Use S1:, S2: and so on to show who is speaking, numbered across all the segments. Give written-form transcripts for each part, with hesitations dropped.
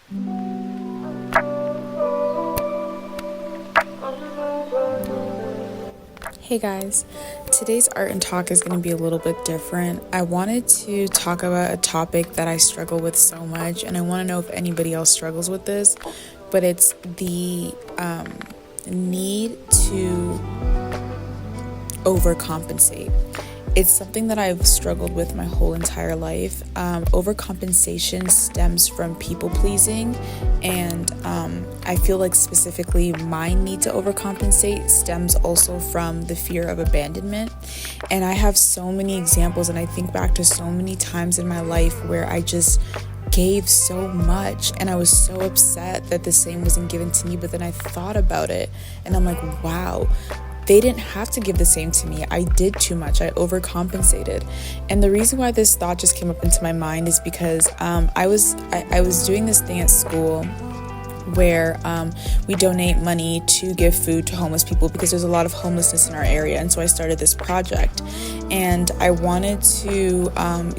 S1: Hey guys, today's art and talk is going to be a little bit different. I wanted to talk about a topic that I struggle with so much, and I want to know if anybody else struggles with this, but it's the need to overcompensate. It's something that I've struggled with my whole entire life. Overcompensation stems from people pleasing, and I feel like specifically my need to overcompensate stems also from the fear of abandonment. And I have so many examples, and I think back to so many times in my life where I just gave so much and I was so upset that the same wasn't given to me. But then I thought about it and I'm like, wow, they didn't have to give the same to me. I did too much. I overcompensated. And the reason why this thought just came up into my mind is because I was doing this thing at school where we donate money to give food to homeless people because there's a lot of homelessness in our area. And so I started this project and I wanted to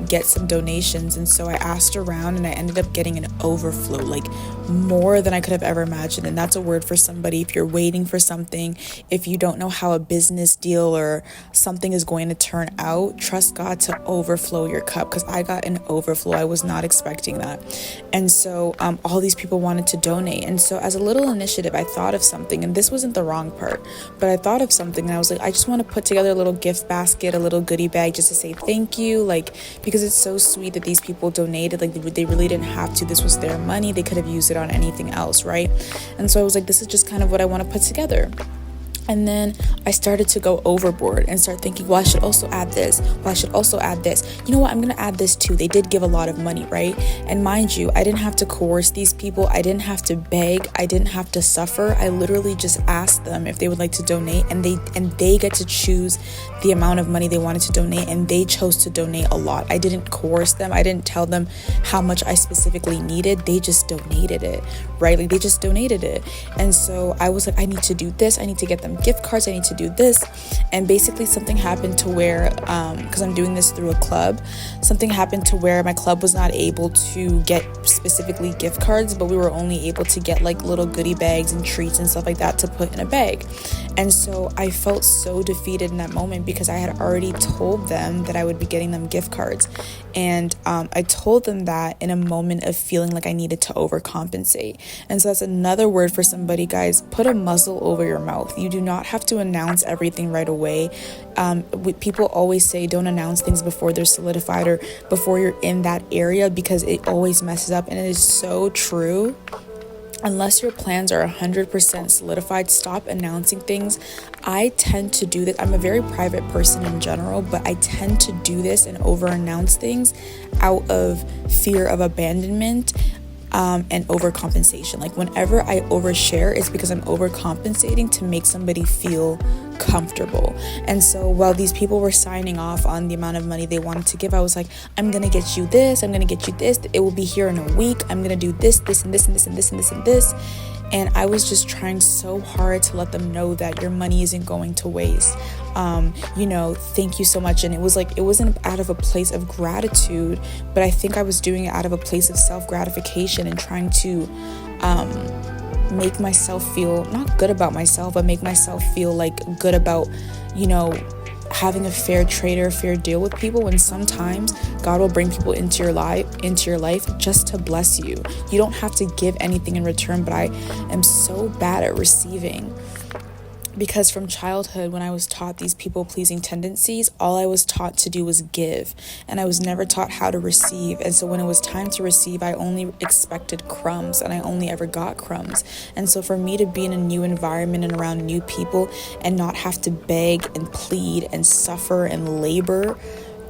S1: get some donations. And so I asked around and I ended up getting an overflow, like more than I could have ever imagined. And that's a word for somebody if you're waiting for something, if you don't know how a business deal or something is going to turn out, trust God to overflow your cup, because I got an overflow. I was not expecting that. And so all these people wanted to donate. And so as a little initiative, I thought of something, and this wasn't the wrong part, but I thought of something and I was like, I just want to put together a little gift basket, a little goodie bag just to say thank you, like, because it's so sweet that these people donated, like they really didn't have to. This was their money. They could have used it on anything else, right? And so I was like, this is just kind of what I want to put together. And then I started to go overboard and start thinking, well, I should also add this. Well, I should also add this. You know what? I'm going to add this too. They did give a lot of money, right? And mind you, I didn't have to coerce these people. I didn't have to beg. I didn't have to suffer. I literally just asked them if they would like to donate, and they get to choose the amount of money they wanted to donate, and they chose to donate a lot. I didn't coerce them. I didn't tell them how much I specifically needed. They just donated it, right? Like they just donated it. And so I was like, I need to do this. I need to get them gift cards. I need to do this. And basically something happened to where, because I'm doing this through a club, something happened to where my club was not able to get specifically gift cards, but we were only able to get like little goodie bags and treats and stuff like that to put in a bag. And so I felt so defeated in that moment because I had already told them that I would be getting them gift cards. And I told them that in a moment of feeling like I needed to overcompensate. And so that's another word for somebody, guys. Put a muzzle over your mouth. You do not have to announce everything right away. People always say don't announce things before they're solidified or before you're in that area, because it always messes up. And it is so true. Unless your plans are 100% solidified, stop announcing things. I tend to do this. I'm a very private person in general, but I tend to do this and over-announce things out of fear of abandonment and overcompensation. Like whenever I overshare, it's because I'm overcompensating to make somebody feel comfortable. And so while these people were signing off on the amount of money they wanted to give, I was like, I'm gonna get you this, I'm gonna get you this, it will be here in a week, I'm gonna do this, this, and this, and this, and this, and this, and this. And I was just trying so hard to let them know that your money isn't going to waste. Thank you so much. And it wasn't out of a place of gratitude, but I think I was doing it out of a place of self-gratification and trying to make myself feel not good about myself, but make myself feel like good about, having a fair trade or a fair deal with people. And sometimes God will bring people into your life just to bless you. You don't have to give anything in return, but I am so bad at receiving. Because from childhood, when I was taught these people-pleasing tendencies, all I was taught to do was give, and I was never taught how to receive. And so when it was time to receive, I only expected crumbs, and I only ever got crumbs. And so for me to be in a new environment and around new people and not have to beg and plead and suffer and labor,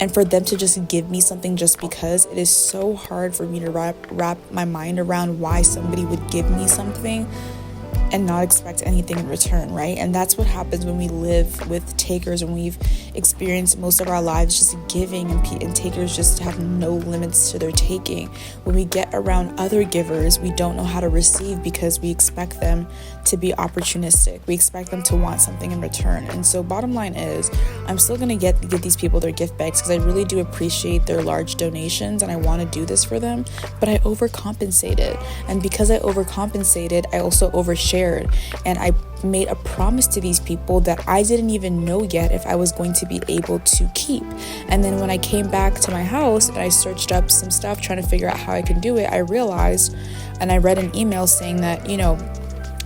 S1: and for them to just give me something just because, it is so hard for me to wrap my mind around why somebody would give me something. and not expect anything in return, right? And that's what happens when we live with takers, and we've experienced most of our lives just giving, and takers just have no limits to their taking. When we get around other givers, we don't know how to receive because we expect them to be opportunistic. We expect them to want something in return. And so bottom line is, I'm still going to get these people their gift bags because I really do appreciate their large donations and I want to do this for them, but I overcompensated. And because I overcompensated, I also overshared, and I made a promise to these people that I didn't even know yet if I was going to be able to keep. And then when I came back to my house and I searched up some stuff trying to figure out how I can do it, I realized, and I read an email saying that,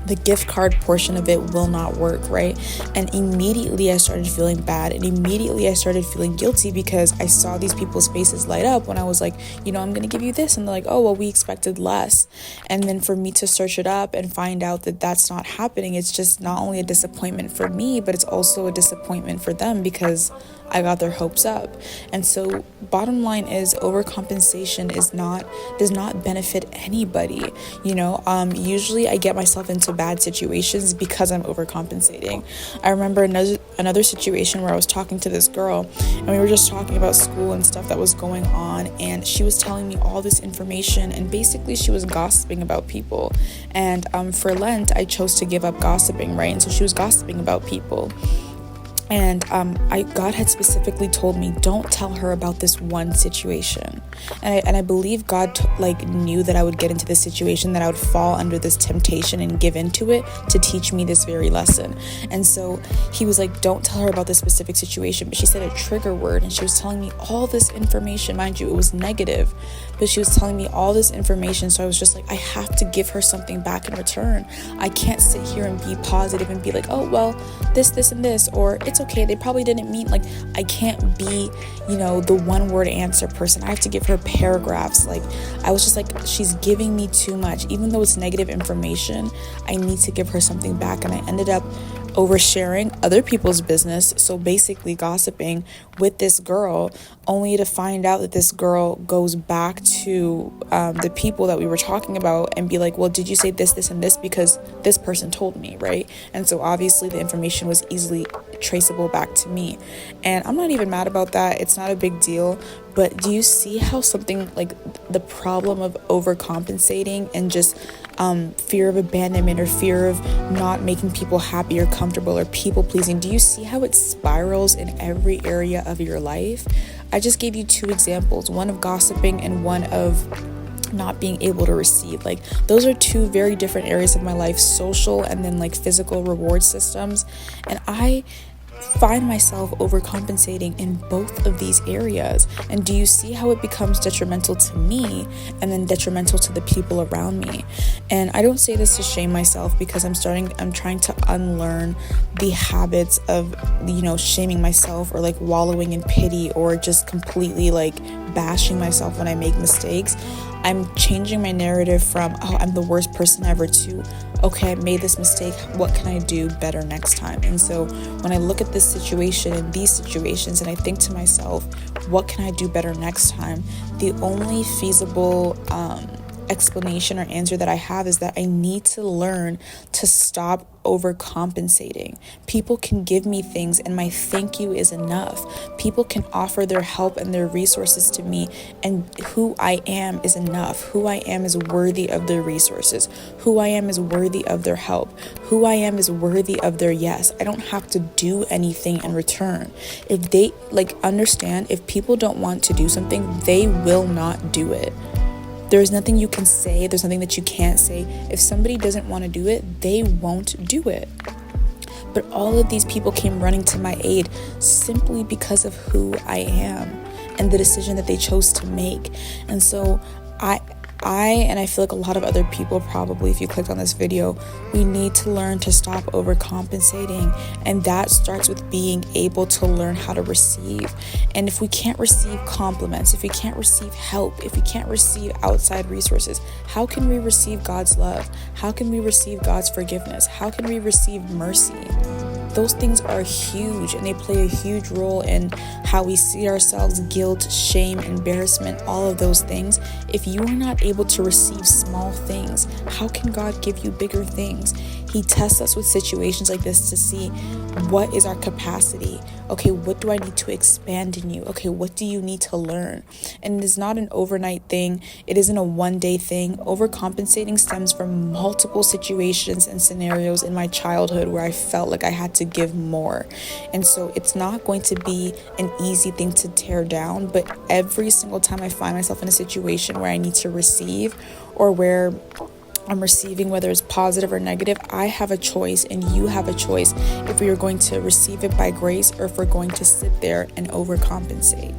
S1: the gift card portion of it will not work, right? And immediately I started feeling bad, and immediately I started feeling guilty because I saw these people's faces light up when I was like, I'm gonna give you this, and they're like, oh well, we expected less. And then for me to search it up and find out that that's not happening, it's just not only a disappointment for me, but it's also a disappointment for them because I got their hopes up. And so bottom line is, overcompensation does not benefit anybody. Usually I get myself into bad situations because I'm overcompensating. I remember another situation where I was talking to this girl, and we were just talking about school and stuff that was going on, and she was telling me all this information, and basically she was gossiping about people. And for Lent, I chose to give up gossiping, right? And so she was gossiping about people. And God had specifically told me, don't tell her about this one situation. And I believe God knew that I would get into this situation, that I would fall under this temptation and give into it to teach me this very lesson. And so he was like, don't tell her about this specific situation. But she said a trigger word, and she was telling me all this information. Mind you, it was negative, but she was telling me all this information. So I was just like, I have to give her something back in return. I can't sit here and be positive and be like, oh, well, this, and this, or it's okay, they probably didn't mean, I can't be, the one word answer person. I have to give her paragraphs. I was just like, she's giving me too much. Even though it's negative information, I need to give her something back. And I ended up oversharing other people's business, so basically gossiping with this girl, only to find out that this girl goes back to the people that we were talking about and be like, well, did you say this, and this because this person told me, right? And so obviously the information was easily traceable back to me, and I'm not even mad about that. It's not a big deal. But do you see how something like the problem of overcompensating and just fear of abandonment or fear of not making people happy or comfortable or people pleasing, do you see how it spirals in every area of your life? I just gave you two examples, one of gossiping and one of not being able to receive. Those are two very different areas of my life, social and then physical reward systems. And I find myself overcompensating in both of these areas. And do you see how it becomes detrimental to me and then detrimental to the people around me? And I don't say this to shame myself, because I'm trying to unlearn the habits of, shaming myself or wallowing in pity or just completely bashing myself when I make mistakes. I'm changing my narrative from, oh, I'm the worst person ever, to, okay, I made this mistake. What can I do better next time? And so when I look at this situation and these situations and I think to myself, what can I do better next time? The only feasible explanation or answer that I have is that I need to learn to stop overcompensating. People can give me things and my thank you is enough. People can offer their help and their resources to me, and who I am is enough. Who I am is worthy of their resources. Who I am is worthy of their help. Who I am is worthy of their yes. I don't have to do anything in return. If they understand, if people don't want to do something, they will not do it. There's nothing you can say. There's nothing that you can't say. If somebody doesn't want to do it, they won't do it. But all of these people came running to my aid simply because of who I am and the decision that they chose to make. And so I feel like a lot of other people probably, if you clicked on this video, we need to learn to stop overcompensating. And that starts with being able to learn how to receive. And if we can't receive compliments, if we can't receive help, if we can't receive outside resources, how can we receive God's love? How can we receive God's forgiveness? How can we receive mercy? those things are huge, and they play a huge role in how we see ourselves, guilt, shame, embarrassment, all of those things. If you are not able to receive small things, how can God give you bigger things? He tests us with situations like this to see what is our capacity. Okay, what do I need to expand in you? Okay, what do you need to learn? And it is not an overnight thing. It isn't a one-day thing. Overcompensating stems from multiple situations and scenarios in my childhood where I felt like I had to give more. And so it's not going to be an easy thing to tear down, but every single time I find myself in a situation where I need to receive, or where I'm receiving, whether it's positive or negative, I have a choice and you have a choice if we are going to receive it by grace or if we're going to sit there and overcompensate.